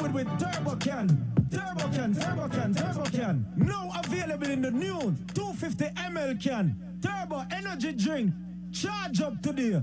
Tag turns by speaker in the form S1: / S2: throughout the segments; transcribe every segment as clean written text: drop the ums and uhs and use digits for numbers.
S1: forward with Turbo Can. Turbo Can, Turbo Can, Turbo Can. Now available in the new 250 ml can. Turbo energy drink. Charge up today.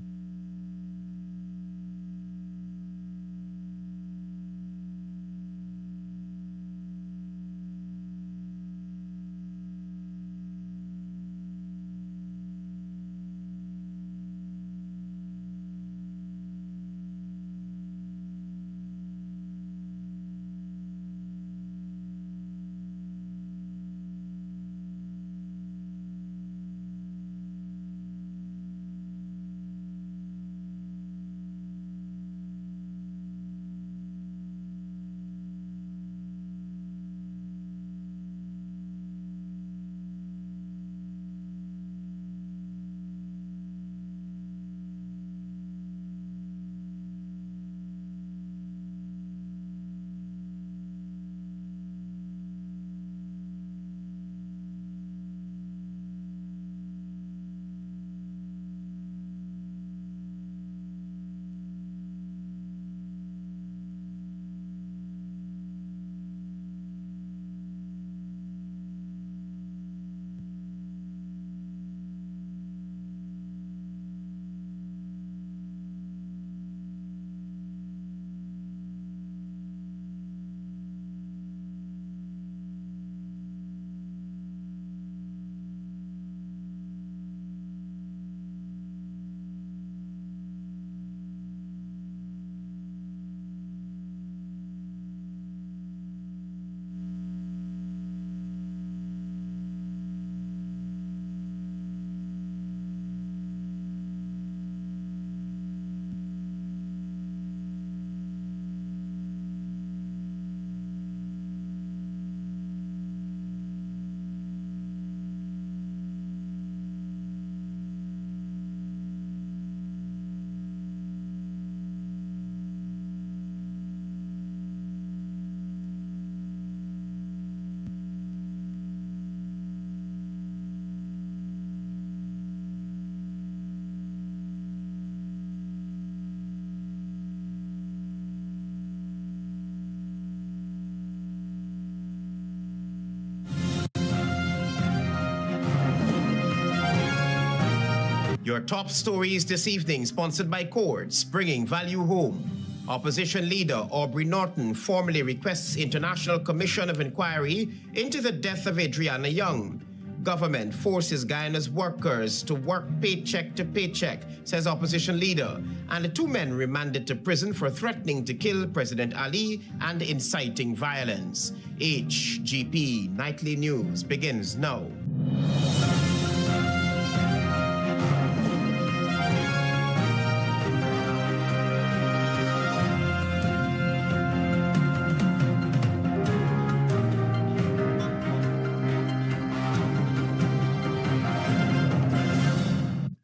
S2: Your top stories this evening, sponsored by Courts, bringing value home. Opposition leader Aubrey Norton formally requests International Commission of Inquiry into the death of Adriana Young. Government forces Guyana's workers to work paycheck to paycheck, says opposition leader. And the two men remanded to prison for threatening to kill President Ali and inciting violence. Hgp Nightly News begins now.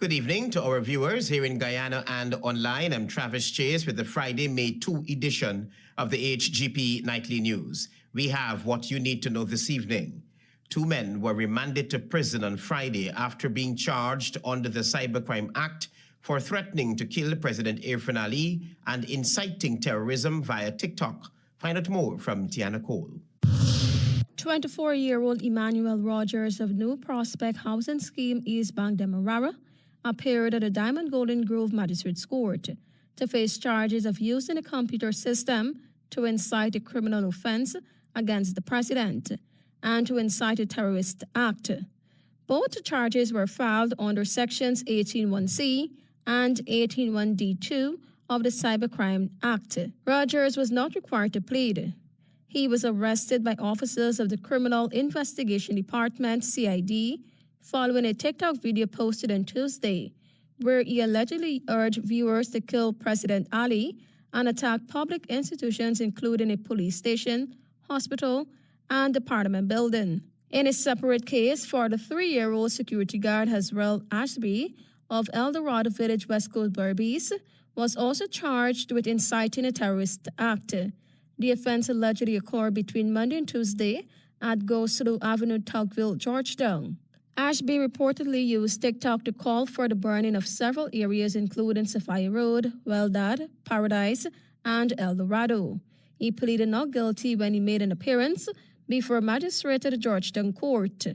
S2: Good evening to our viewers here in Guyana and online. I'm Travis Chase with the Friday, May 2 edition of the Hgp Nightly News. We have what you need to know this evening. Two men were remanded to prison on Friday after being charged under the Cybercrime Act for threatening to kill President Irfan Ali and inciting terrorism via TikTok. Find out more from Tiana Cole.
S3: 24-year-old Emmanuel Rogers of New Prospect Housing Scheme East Bank Demerara appeared at the Diamond Golden Grove Magistrates Court to face charges of using a computer system to incite a criminal offense against the president and to incite a terrorist act. Both charges were filed under Sections 181C and 181D2 of the Cybercrime Act. Rogers was not required to plead. He was arrested by officers of the Criminal Investigation Department, CID, following a TikTok video posted on Tuesday, where he allegedly urged viewers to kill President Ali and attack public institutions including a police station, hospital, and the Parliament building. In a separate case, 43-year-old security guard Hasrel Ashby of El Dorado Village, West Coast, Berbice, was also charged with inciting a terrorist act. The offense allegedly occurred between Monday and Tuesday at Go Slow Avenue, Tugville, Georgetown. Ashby reportedly used TikTok to call for the burning of several areas including Sophia Road, Weldad, Paradise, and El Dorado. He pleaded not guilty when he made an appearance before a magistrate at the Georgetown court.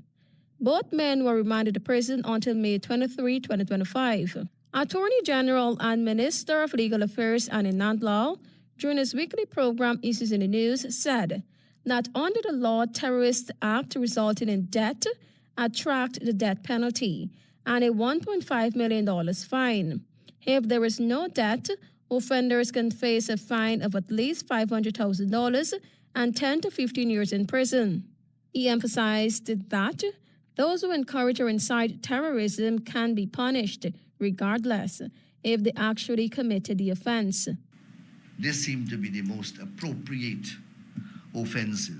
S3: Both men were remanded to prison until May 23, 2025. Attorney General and Minister of Legal Affairs Annie Nantlaw, during his weekly program Issues in the News, said that under the law, terrorist act resulting in death attract the death penalty and a $1.5 million fine. If there is no death, offenders can face a fine of at least $500,000 and 10 to 15 years in prison. He emphasized that those who encourage or incite terrorism can be punished, regardless if they actually committed the offense.
S4: This seemed to be the most appropriate offense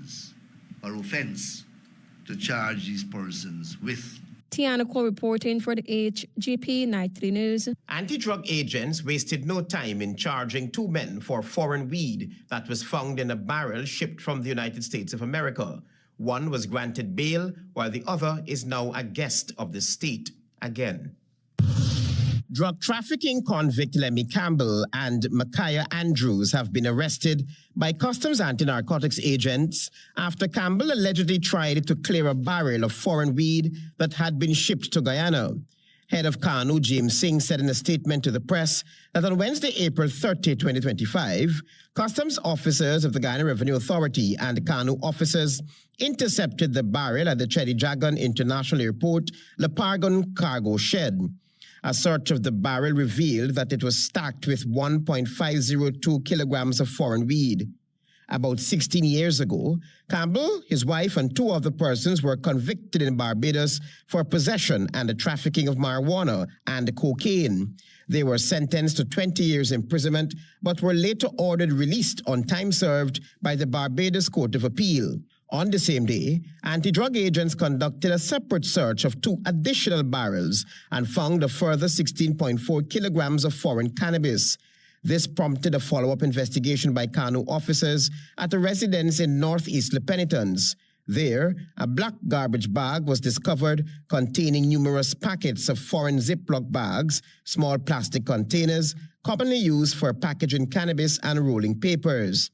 S4: to charge these persons with.
S3: Tiana reporting for the Hgp Nightly News.
S2: Anti-drug agents wasted no time in charging two men for foreign weed that was found in a barrel shipped from the United States of America. One was granted bail, while the other is now a guest of the state again. Drug trafficking convict Lemmy Campbell and Micaiah Andrews have been arrested by Customs anti-narcotics agents after Campbell allegedly tried to clear a barrel of foreign weed that had been shipped to Guyana. Head of CANU, James Singh, said in a statement to the press that on Wednesday, April 30, 2025, Customs officers of the Guyana Revenue Authority and CANU officers intercepted the barrel at the Chedi Dragon International Airport, Lepargon cargo shed. A search of the barrel revealed that it was stacked with 1.502 kilograms of foreign weed. About 16 years ago, Campbell, his wife, and two other persons were convicted in Barbados for possession and the trafficking of marijuana and cocaine. They were sentenced to 20 years imprisonment, but were later ordered released on time served by the Barbados Court of Appeal. On the same day, anti-drug agents conducted a separate search of two additional barrels and found a further 16.4 kilograms of foreign cannabis. This prompted a follow-up investigation by CANU officers at a residence in northeast Le Penitence. There, a black garbage bag was discovered containing numerous packets of foreign Ziploc bags, small plastic containers, commonly used for packaging cannabis and rolling papers.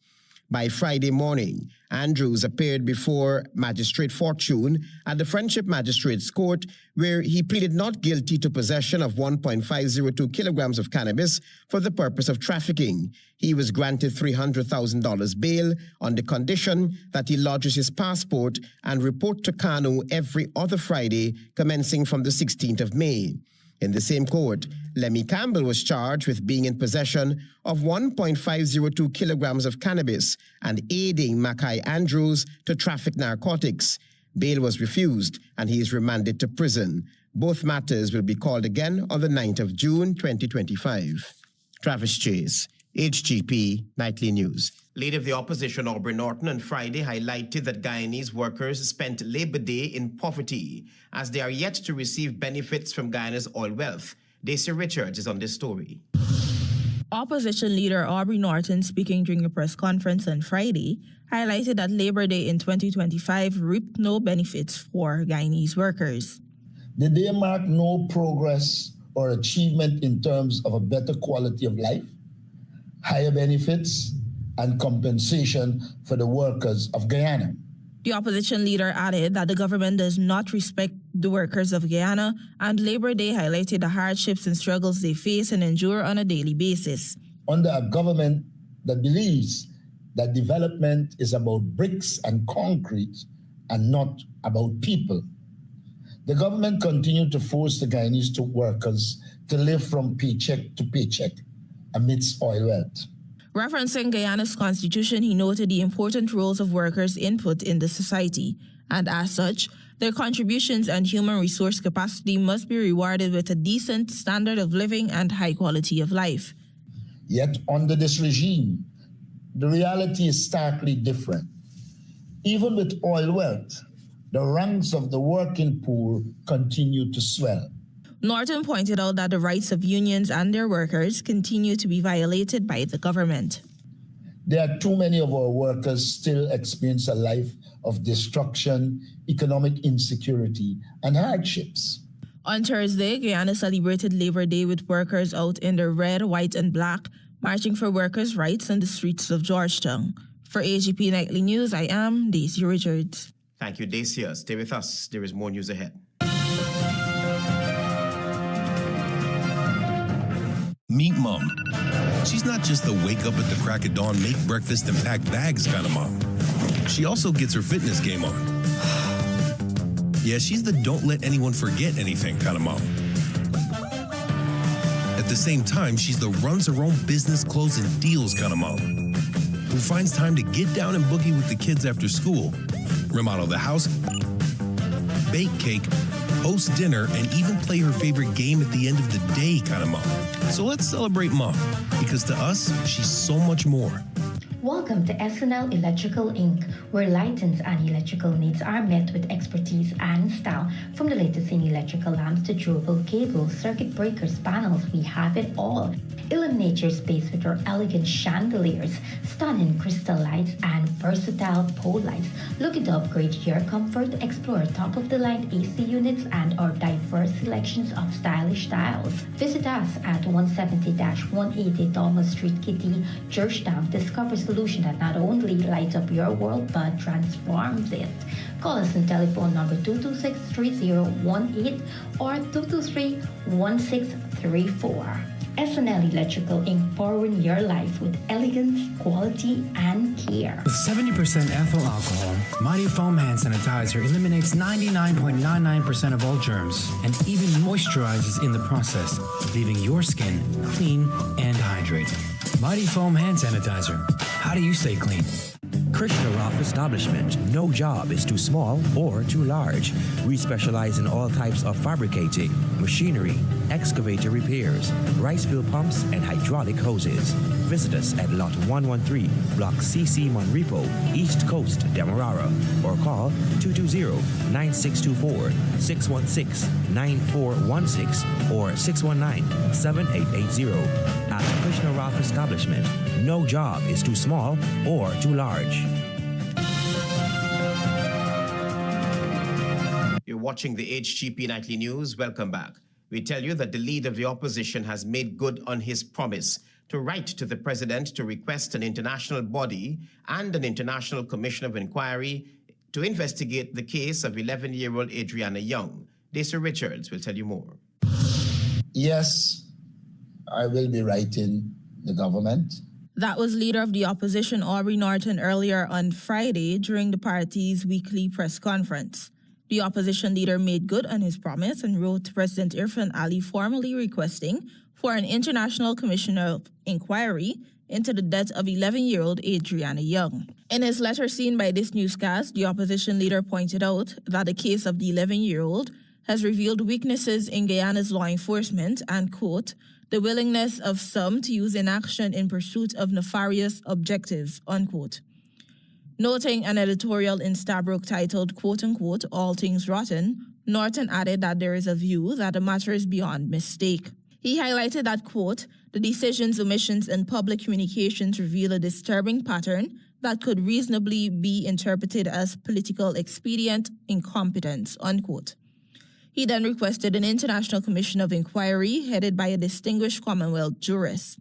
S2: By Friday morning, Andrews appeared before Magistrate Fortune at the Friendship Magistrates Court, where he pleaded not guilty to possession of 1.502 kilograms of cannabis for the purpose of trafficking. He was granted $300,000 bail on the condition that he lodges his passport and report to CANU every other Friday, commencing from the 16th of May. In the same court, Lemmy Campbell was charged with being in possession of 1.502 kilograms of cannabis and aiding Micaiah Andrews to traffic narcotics. Bail was refused and he is remanded to prison. Both matters will be called again on the 9th of June 2025. Travis Chase, Hgp Nightly News. Leader of the opposition Aubrey Norton on Friday highlighted that Guyanese workers spent Labor Day in poverty as they are yet to receive benefits from Guyana's oil wealth. Daisy Richards is on this story.
S5: Opposition leader Aubrey Norton, speaking during a press conference on Friday, highlighted that Labor Day in 2025 reaped no benefits for Guyanese workers.
S6: The day marked no progress or achievement in terms of a better quality of life, higher benefits, and compensation for the workers of Guyana.
S5: The opposition leader added that the government does not respect the workers of Guyana, and Labor Day highlighted the hardships and struggles they face and endure on a daily basis.
S6: Under a government that believes that development is about bricks and concrete and not about people, the government continued to force the Guyanese workers to live from paycheck to paycheck amidst oil wealth.
S5: Referencing Guyana's constitution, he noted the important roles of workers' input in the society, and as such, their contributions and human resource capacity must be rewarded with a decent standard of living and high quality of life.
S6: Yet under this regime, the reality is starkly different. Even with oil wealth, the ranks of the working poor continue to swell.
S5: Norton pointed out that the rights of unions and their workers continue to be violated by the government.
S6: There are too many of our workers still experience a life of destruction, economic insecurity, and hardships.
S5: On Thursday, Guyana celebrated Labor Day with workers out in the red, white, and black, marching for workers' rights on the streets of Georgetown. For Hgp Nightly News, I am Daisy Richards.
S2: Thank you, Dacia. Stay with us. There is more news ahead.
S7: Meet Mom. She's not just the wake up at the crack of dawn, make breakfast, and pack bags kind of mom. She also gets her fitness game on. Yeah, she's the don't let anyone forget anything kind of mom. At the same time, she's the runs her own business, clothes, and deals kind of mom, who finds time to get down and boogie with the kids after school, remodel the house, bake cake, host dinner, and even play her favorite game at the end of the day kind of mom. So let's celebrate Mom, because to us, she's so much more.
S8: Welcome to SNL Electrical Inc., where lighting and electrical needs are met with expertise and style. From the latest in electrical lamps to durable cables, circuit breakers, panels, we have it all. Illuminate your space with our elegant chandeliers, stunning crystal lights, and versatile pole lights. Looking to upgrade your comfort? Explore top-of-the-line AC units and our diverse selections of stylish styles. Visit us at 170-180 Thomas Street, Kitty, Georgetown. Discover a solution that not only lights up your world but transforms it. Call us on telephone number 226-3018 or 223-1634. SNL Electrical Inc., powering your life with elegance, quality, and care.
S9: With 70% ethyl alcohol, Mighty Foam Hand Sanitizer eliminates 99.99% of all germs and even moisturizes in the process, leaving your skin clean and hydrated. Mighty Foam Hand Sanitizer. How do you stay clean?
S10: Krishna Ralph Establishment. No job is too small or too large. We specialize in all types of fabricating, machinery, excavator repairs, rice field pumps, and hydraulic hoses. Visit us at Lot 113, Block CC Monrepo, East Coast, Demerara, or call 220-9624, 616-9416, or 619-7880. At Krishna Ralph Establishment, no job is too small or too large.
S2: You're watching the Hgp Nightly News. Welcome back. We tell you that the leader of the opposition has made good on his promise to write to the president to request an international body and an international commission of inquiry to investigate the case of 11-year-old Adriana Young. Dacia Richards will tell you more.
S6: Yes, I will be writing the government.
S5: That was leader of the opposition Aubrey Norton earlier on Friday during the party's weekly press conference. The opposition leader made good on his promise and wrote to President Irfan Ali formally requesting for an international commission of inquiry into the death of 11-year-old Adriana Young. In his letter seen by this newscast, the opposition leader pointed out that the case of the 11-year-old has revealed weaknesses in Guyana's law enforcement and, quote, the willingness of some to use inaction in pursuit of nefarious objectives, unquote. Noting an editorial in Stabroek titled, quote-unquote, All Things Rotten, Norton added that there is a view that the matter is beyond mistake. He highlighted that, quote, the decision's omissions in public communications reveal a disturbing pattern that could reasonably be interpreted as political expedient incompetence, unquote. He then requested an international commission of inquiry headed by a distinguished Commonwealth jurist.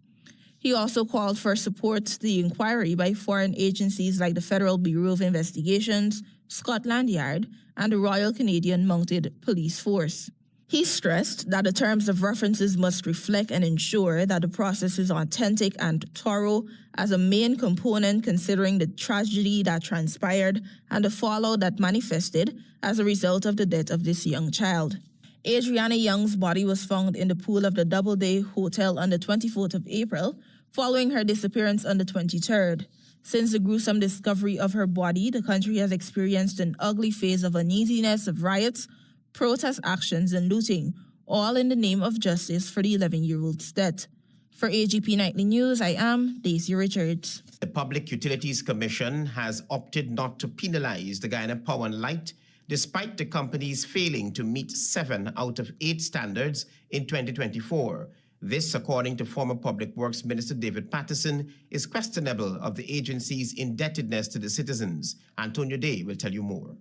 S5: He also called for support to the inquiry by foreign agencies like the Federal Bureau of Investigations, Scotland Yard, and the Royal Canadian Mounted Police Force. He stressed that the terms of references must reflect and ensure that the process is authentic and thorough as a main component considering the tragedy that transpired and the fallout that manifested as a result of the death of this young child. Adriana Young's body was found in the pool of the Doubleday Hotel on the 24th of April, following her disappearance on the 23rd. Since the gruesome discovery of her body, the country has experienced an ugly phase of uneasiness, of riots, protest actions, and looting, all in the name of justice for the 11-year-old's death. For Hgp Nightly News, I am Daisy Richards.
S2: The Public Utilities Commission has opted not to penalize the Guyana Power and Light, despite the companies failing to meet 7 out of 8 standards in 2024. This, according to former Public Works Minister David Patterson, is questionable of the agency's indebtedness to the citizens. Antonio Day will tell you more.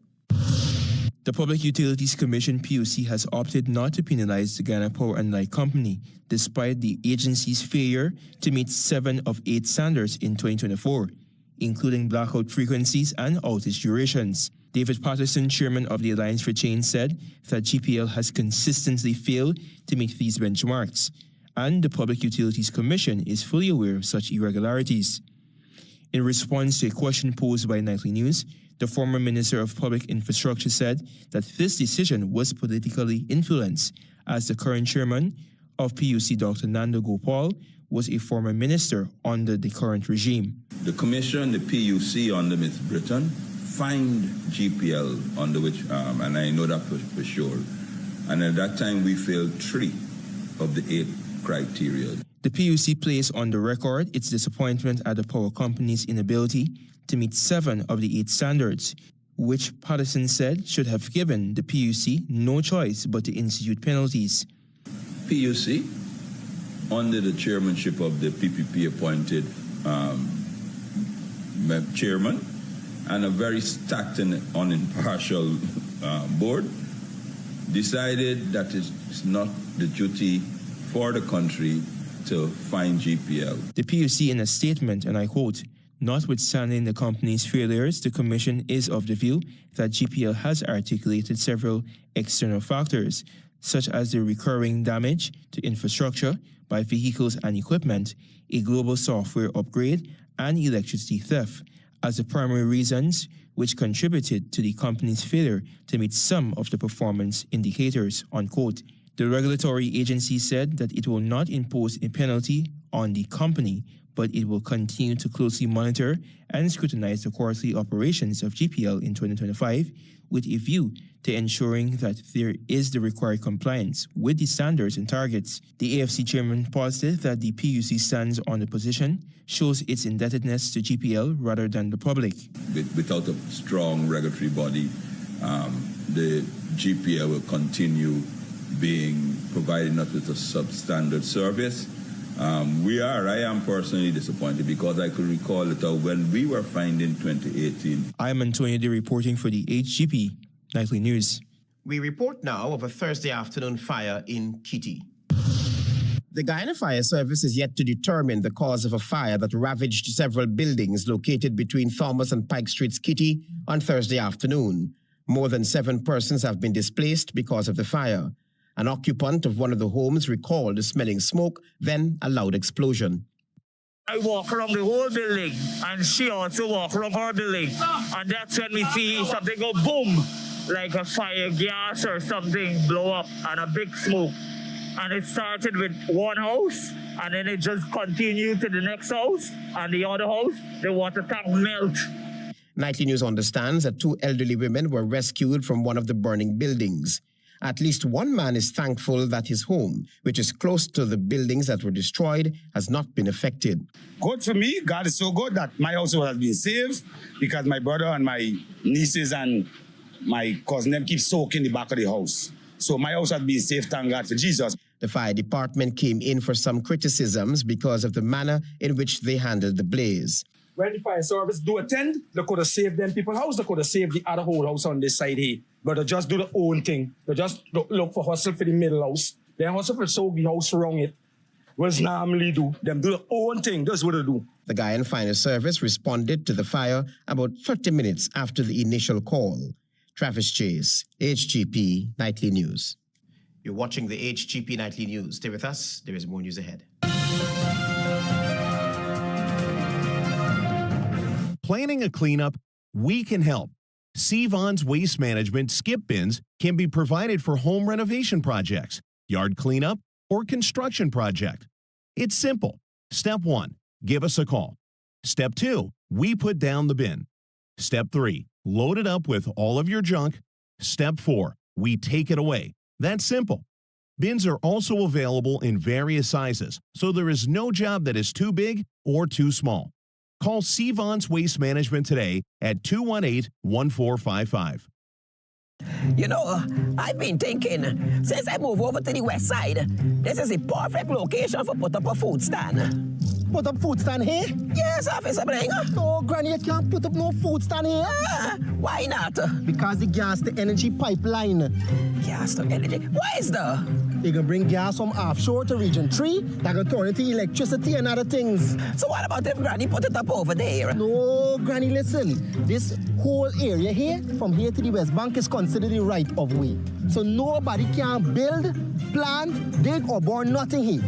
S11: The Public Utilities Commission, PUC, has opted not to penalize the Guyana Power and Light Company, despite the agency's failure to meet 7 of 8 standards in 2024. including blackout frequencies and outage durations. David Patterson, chairman of the Alliance for Change, said that GPL has consistently failed to meet these benchmarks, and the Public Utilities Commission is fully aware of such irregularities. In response to a question posed by Nightly News, the former Minister of Public Infrastructure said that this decision was politically influenced, as the current chairman of PUC, Dr. Nando Gopal, was a former minister under the current regime.
S12: The Commission, the PUC under Ms. Britton, fined GPL under which, and I know that for sure, and at that time we failed 3 of the 8 criteria.
S11: The PUC placed on the record its disappointment at the power company's inability to meet 7 of the 8 standards, which Patterson said should have given the PUC no choice but to institute penalties.
S12: PUC, under the chairmanship of the PPP-appointed chairman and a very stacked and unimpartial board, decided that it's not the duty for the country to fine GPL.
S11: The PUC, in a statement, and I quote, "Notwithstanding the company's failures, the Commission is of the view that GPL has articulated several external factors, such as the recurring damage to infrastructure by vehicles and equipment, a global software upgrade, and electricity theft, as the primary reasons which contributed to the company's failure to meet some of the performance indicators," unquote. The regulatory agency said that it will not impose a penalty on the company, but it will continue to closely monitor and scrutinize the quarterly operations of GPL in 2025 with a view to ensuring that there is the required compliance with the standards and targets. The AFC chairman posited that the PUC stands on the position, shows its indebtedness to GPL rather than the public.
S12: Without a strong regulatory body, the GPL will continue providing us with a substandard service. I am personally disappointed because I could recall that when we were fined in 2018.
S11: I am Antonio D reporting for the Hgp Nightly News.
S2: We report now of a Thursday afternoon fire in Kitty. The Guyana Fire Service is yet to determine the cause of a fire that ravaged several buildings located between Thomas and Pike Streets, Kitty, on Thursday afternoon. More than 7 persons have been displaced because of the fire. An occupant of one of the homes recalled smelling smoke, then a loud explosion.
S13: I walk around the whole building, and she also walked around her building. And that's when we see something go boom, like a fire gas or something blow up, and a big smoke. And it started with one house, and then it just continued to the next house, and the other house, the water tank melt.
S2: Nightly News understands that 2 elderly women were rescued from one of the burning buildings. At least one man is thankful that his home, which is close to the buildings that were destroyed, has not been affected.
S14: Good for me. God is so good that my house has been saved because my brother and my nieces and my cousin them keep soaking the back of the house. So my house has been saved, thank God for Jesus.
S2: The fire department came in for some criticisms because of the manner in which they handled the blaze.
S15: When the fire service do attend, they could have saved them people's house, they could have saved the other whole house on this side here. But they just do their own thing. They just look for hustle for the middle house. They hustle for so the house around it. What's normally do? Them do their own thing. That's what they do.
S2: The Guyana Fire Service responded to the fire about 30 minutes after the initial call. Travis Chase, Hgp Nightly News. You're watching the Hgp Nightly News. Stay with us. There is more news ahead.
S16: Planning a cleanup? We can help. Sevon's Waste Management skip bins can be provided for home renovation projects, yard cleanup, or construction project. It's simple. Step 1, give us a call. Step 2, we put down the bin. Step 3, load it up with all of your junk. Step 4, we take it away. That's simple. Bins are also available in various sizes, so there is no job that is too big or too small. Call Sevon's Waste Management today at 218-1455.
S17: You know, I've been thinking, since I moved over to the west side, this is the perfect location for put up a food stand.
S18: Put up food stand here?
S17: Yes, Officer Bling.
S18: No, Granny, you can't put up no food stand here.
S17: Why not?
S18: Because the gas, the energy pipeline.
S17: Gas, the energy? Why is that?
S18: He can bring gas from offshore to region 3 that can turn into electricity and other things.
S17: So what about if Granny put it up over there?
S18: No, Granny, listen. This whole area here, from here to the West Bank, is considered the right of way. So nobody can build, plant, dig, or burn nothing here.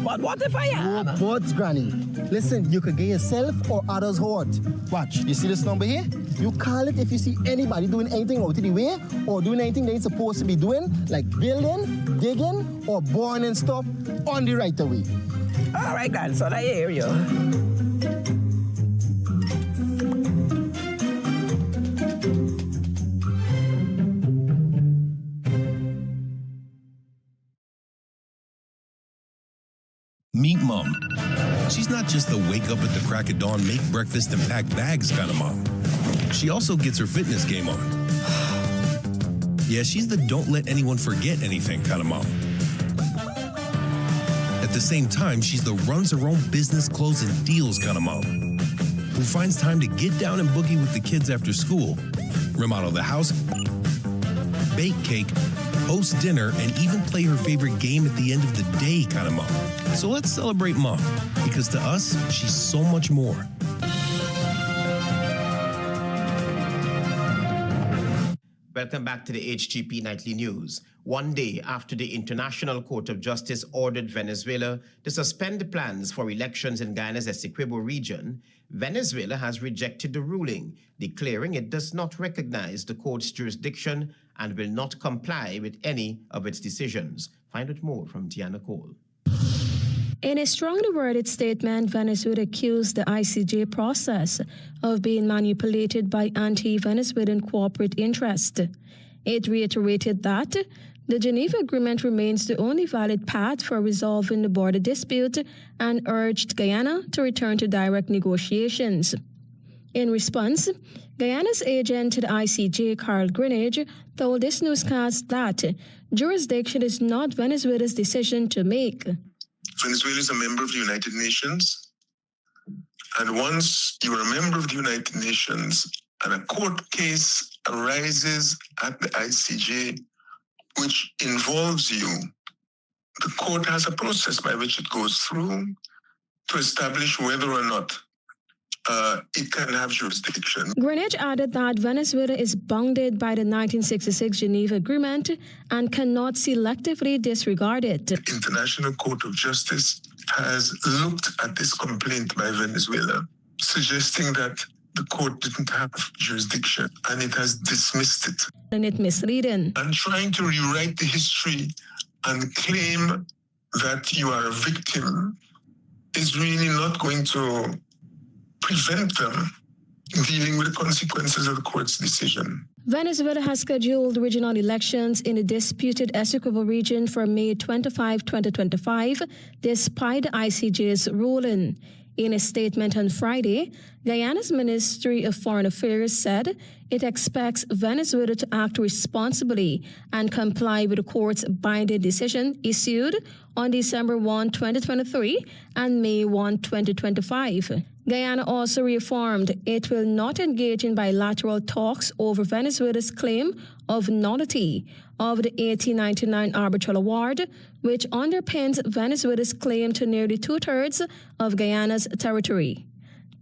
S17: But what if I am?
S18: No buts, Granny. Listen, you could get yourself or others hurt. Watch, you see this number here? You call it if you see anybody doing anything out of the way or doing anything they ain't supposed to be doing, like building, digging, or burning stuff on the right of way.
S17: All right, grandson, I hear you.
S7: Meet Mom. She's not just the wake up at the crack of dawn, make breakfast, and pack bags kind of mom. She also gets her fitness game on. Yeah, she's the don't let anyone forget anything kind of mom. At the same time, she's the runs her own business, closing deals kind of mom, who finds time to get down and boogie with the kids after school, remodel the house, bake cake, host dinner, and even play her favorite game at the end of the day kind of mom. So let's celebrate Mom, because to us, she's so much more.
S2: Welcome back to the Hgp Nightly News. One day after the International Court of Justice ordered Venezuela to suspend the plans for elections in Guyana's Essequibo region, Venezuela has rejected the ruling, declaring it does not recognize the court's jurisdiction and will not comply with any of its decisions. Find out more from Tiana Cole.
S3: In a strongly worded statement, Venezuela accused the ICJ process of being manipulated by anti-Venezuelan corporate interests. It reiterated that the Geneva Agreement remains the only valid path for resolving the border dispute and urged Guyana to return to direct negotiations. In response, Guyana's agent to the ICJ, Carl Greenidge, told this newscast that jurisdiction is not Venezuela's decision to make.
S19: Venezuela is a member of the United Nations, and once you are a member of the United Nations and a court case arises at the ICJ which involves you, the court has a process by which it goes through to establish whether or not it can have jurisdiction.
S3: Greenidge added that Venezuela is bounded by the 1966 Geneva Agreement and cannot selectively disregard it.
S19: The International Court of Justice has looked at this complaint by Venezuela, suggesting that the court didn't have jurisdiction, and it has dismissed it.
S3: And it misleading.
S19: And trying to rewrite the history and claim that you are a victim is really not going to prevent them dealing with the consequences of the court's decision.
S3: Venezuela has scheduled regional elections in the disputed Essequibo region for May 25, 2025, despite the ICJ's ruling. In a statement on Friday, Guyana's Ministry of Foreign Affairs said it expects Venezuela to act responsibly and comply with the court's binding decision issued on December 1, 2023 and May 1, 2025. Guyana also reaffirmed it will not engage in bilateral talks over Venezuela's claim of nullity of the 1899 arbitral award, which underpins Venezuela's claim to nearly two-thirds of Guyana's territory.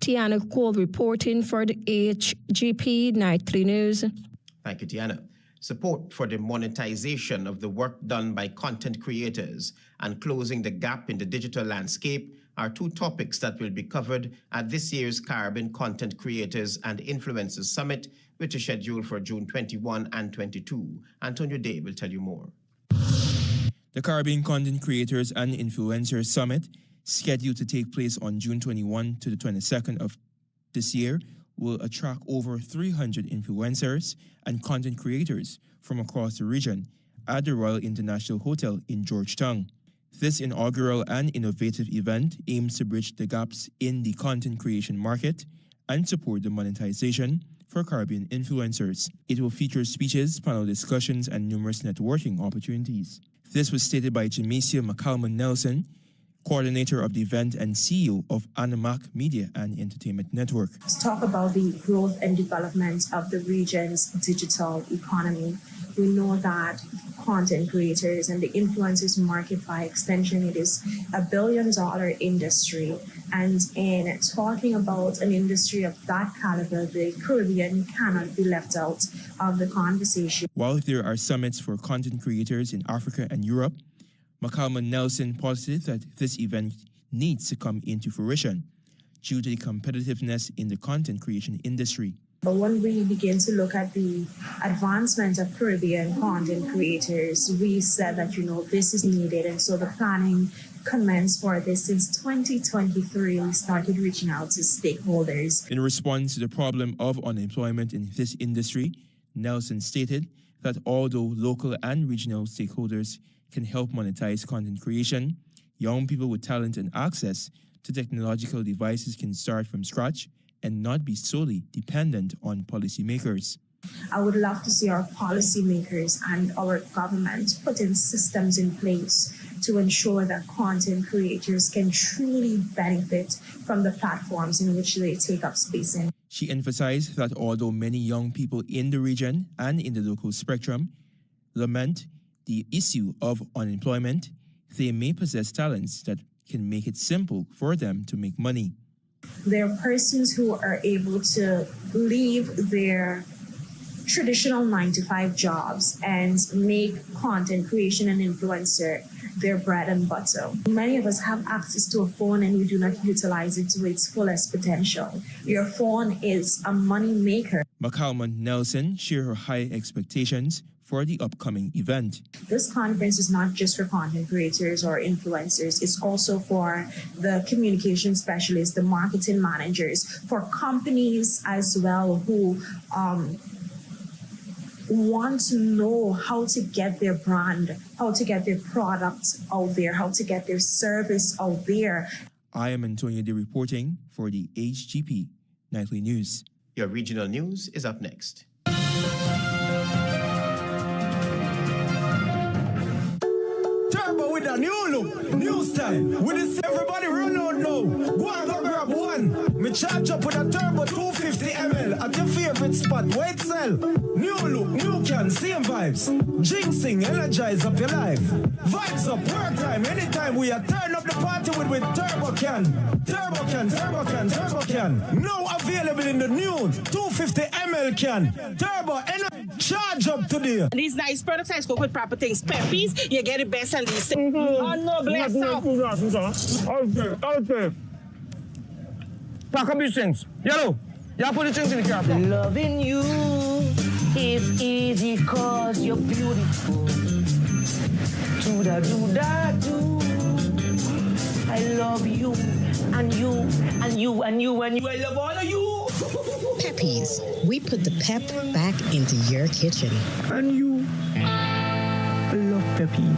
S3: Tiana Cole reporting for the Hgp Nightly News.
S2: Thank you, Tiana. Support for the monetization of the work done by content creators and closing the gap in the digital landscape are two topics that will be covered at this year's Caribbean Content Creators and Influencers Summit, which is scheduled for June 21 and 22. Antonio Day will tell you more.
S11: The Caribbean Content Creators and Influencers Summit, scheduled to take place on June 21 to the 22nd of this year, will attract over 300 influencers and content creators from across the region at the Royal International Hotel in Georgetown. This inaugural and innovative event aims to bridge the gaps in the content creation market and support the monetization for Caribbean influencers. It will feature speeches, panel discussions, and numerous networking opportunities. This was stated by Jamesia McCalman Nelson, coordinator of the event and CEO of Animac Media and Entertainment Network.
S20: To talk about the growth and development of the region's digital economy, we know that content creators and the influencers market by extension. It is $1 billion industry. And in talking about an industry of that caliber, the Caribbean cannot be left out of the conversation.
S11: While there are summits for content creators in Africa and Europe, McCalman Nelson posited that this event needs to come into fruition due to the competitiveness in the content creation industry.
S20: But when we begin to look at the advancement of Caribbean content creators, we said that, this is needed. And so the planning commenced for this since 2023. We started reaching out to stakeholders.
S11: In response to the problem of unemployment in this industry, Nelson stated that although local and regional stakeholders can help monetize content creation, young people with talent and access to technological devices can start from scratch and not be solely dependent on policymakers.
S20: I would love to see our policymakers and our government putting systems in place to ensure that content creators can truly benefit from the platforms in which they take up space in.
S11: She emphasized that although many young people in the region and in the local spectrum lament the issue of unemployment, they may possess talents that can make it simple for them to make money.
S20: There are persons who are able to leave their traditional 9-to-5 jobs and make content creation and influencer their bread and butter. Many of us have access to a phone and we do not utilize it to its fullest potential. Your phone is a money maker.
S11: McCalman Nelson shared her high expectations for the upcoming event.
S20: This conference is not just for content creators or influencers, it's also for the communication specialists, the marketing managers, for companies as well who want to know how to get their brand, how to get their product out there, how to get their service out there.
S11: I am Antonio D reporting for the Hgp Nightly News.
S2: Your regional news is up next.
S1: Turbo with a new look, new style. With this everybody run out now. Go and go grab one. Me charge up with a turbo 250 ml at your favorite spot. Wait sell. New look, new can, same vibes. Jinxing, energize up your life. Vibes up, work time, anytime we are turn up the party with turbo can. Turbo can, turbo can, turbo can. Now available in the new 250 ml can. Turbo energy charge up today.
S21: These nice products I cook with proper things. Peppies, you get the best and these things. Oh no, bless up.
S22: Okay. Pack up these things. Yellow. Yeah, put the things in the car.
S17: Loving you is easy cause you're beautiful. Do-da-do-da-do. I love you, and you, and you, and you, and you. I love all of you.
S23: Peppies, we put the pep back into your kitchen.
S22: And you. I love Peppies.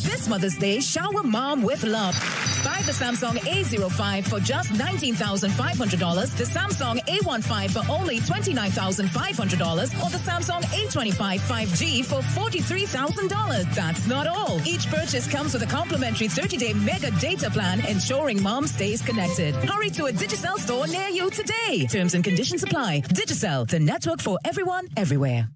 S24: This Mother's Day, shower mom with love. Buy the Samsung A05 for just $19,500, the Samsung A15 for only $29,500, or the Samsung A25 5G for $43,000. That's not all. Each purchase comes with a complimentary 30-day mega data plan, ensuring mom stays connected. Hurry to a Digicel store near you today. Terms and conditions apply. Digicel, the network for everyone, everywhere.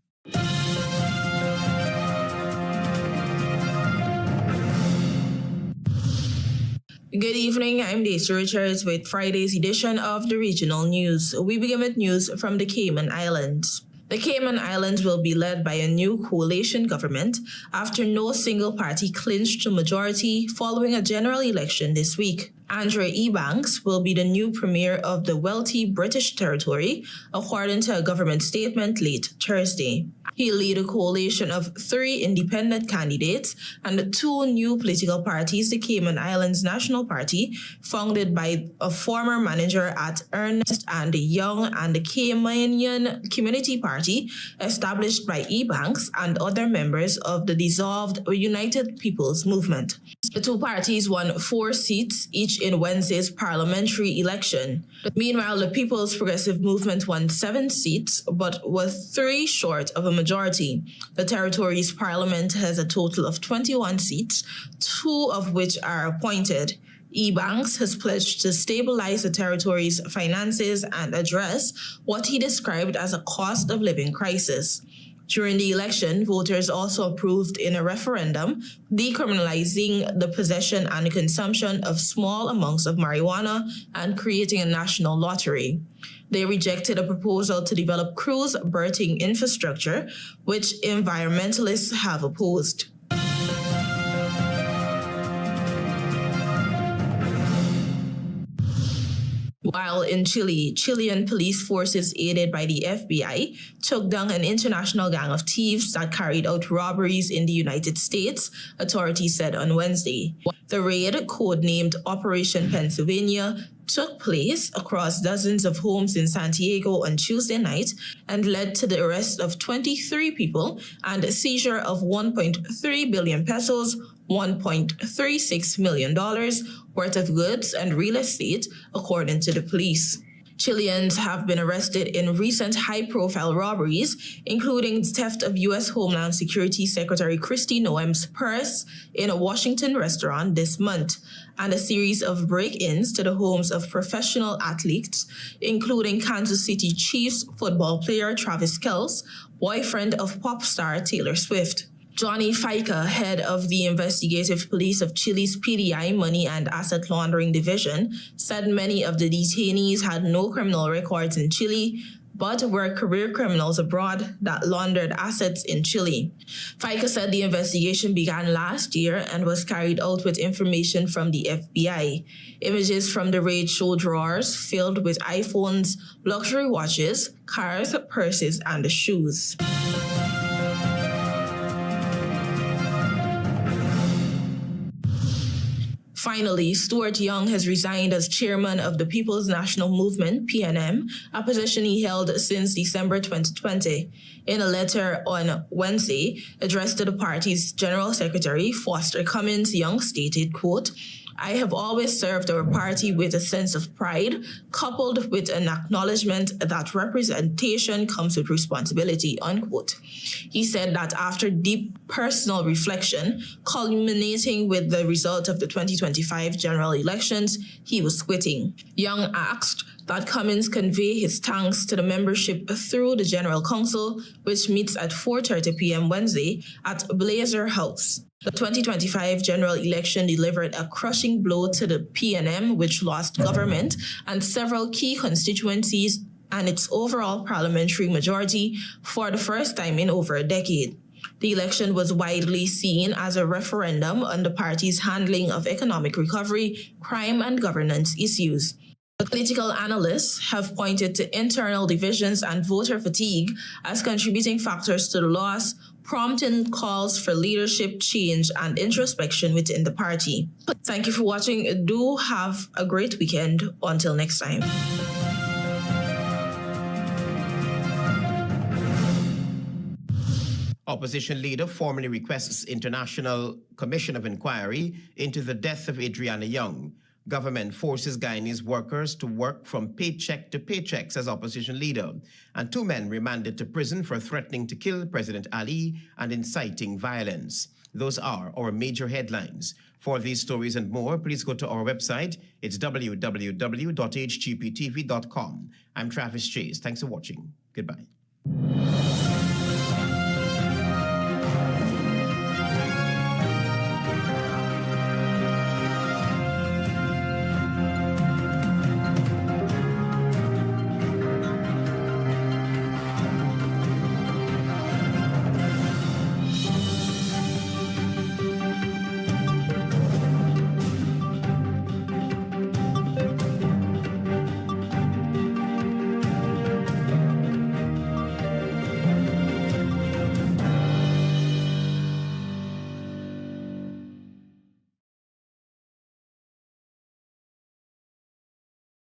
S5: Good evening, I'm Daisy Richards with Friday's edition of the Regional News. We begin with news from the Cayman Islands. The Cayman Islands will be led by a new coalition government after no single party clinched a majority following a general election this week. Andrew Ebanks will be the new premier of the wealthy British territory, according to a government statement late Thursday. He'll lead a coalition of 3 independent candidates and 2 new political parties, the Cayman Islands National Party, founded by a former manager at Ernst and Young, and the Caymanian Community Party, established by Ebanks and other members of the dissolved United People's Movement. The 2 parties won 4 seats each in Wednesday's parliamentary election. Meanwhile, the People's Progressive Movement won 7 seats, but was 3 short of a majority. The territory's parliament has a total of 21 seats, 2 of which are appointed. Ebanks has pledged to stabilize the territory's finances and address what he described as a cost of living crisis. During the election, voters also approved in a referendum decriminalizing the possession and consumption of small amounts of marijuana and creating a national lottery. They rejected a proposal to develop cruise berthing infrastructure, which environmentalists have opposed. While in Chile, Chilean police forces aided by the FBI took down an international gang of thieves that carried out robberies in the United States, authorities said on Wednesday. The raid, codenamed Operation Pennsylvania, took place across dozens of homes in Santiago on Tuesday night and led to the arrest of 23 people and a seizure of 1.3 billion pesos, $1.36 million worth of goods and real estate, according to the police. Chileans have been arrested in recent high-profile robberies, including theft of U.S. Homeland Security Secretary Kristi Noem's purse in a Washington restaurant this month, and a series of break-ins to the homes of professional athletes, including Kansas City Chiefs football player Travis Kelce, boyfriend of pop star Taylor Swift. Johnny Fica, head of the investigative police of Chile's PDI Money and Asset Laundering Division, said many of the detainees had no criminal records in Chile, but were career criminals abroad that laundered assets in Chile. Fica said the investigation began last year and was carried out with information from the FBI. Images from the raid show drawers filled with iPhones, luxury watches, cars, purses, and shoes. Finally, Stuart Young has resigned as chairman of the People's National Movement, PNM, a position he held since December 2020. In a letter on Wednesday addressed to the party's General Secretary, Foster Cummins, Young stated, quote, "I have always served our party with a sense of pride, coupled with an acknowledgement that representation comes with responsibility," unquote. He said that after deep personal reflection, culminating with the result of the 2025 general elections, he was quitting. Young asked that Cummins convey his thanks to the membership through the General Council, which meets at 4:30 p.m. Wednesday at Blazer House. The 2025 general election delivered a crushing blow to the PNM, which lost government and several key constituencies and its overall parliamentary majority for the first time in over a decade. The election was widely seen as a referendum on the party's handling of economic recovery, crime, and governance issues. Political analysts have pointed to internal divisions and voter fatigue as contributing factors to the loss, prompting calls for leadership change and introspection within the party. Thank you for watching. Do have a great weekend. Until next time.
S2: Opposition leader formally requests International Commission of Inquiry into the death of Adriana Young. Government forces Guyanese workers to work from paycheck to paycheck, says opposition leader. And 2 men remanded to prison for threatening to kill President Ali and inciting violence. Those are our major headlines. For these stories and more, please go to our website. It's www.hgptv.com. I'm Travis Chase. Thanks for watching. Goodbye.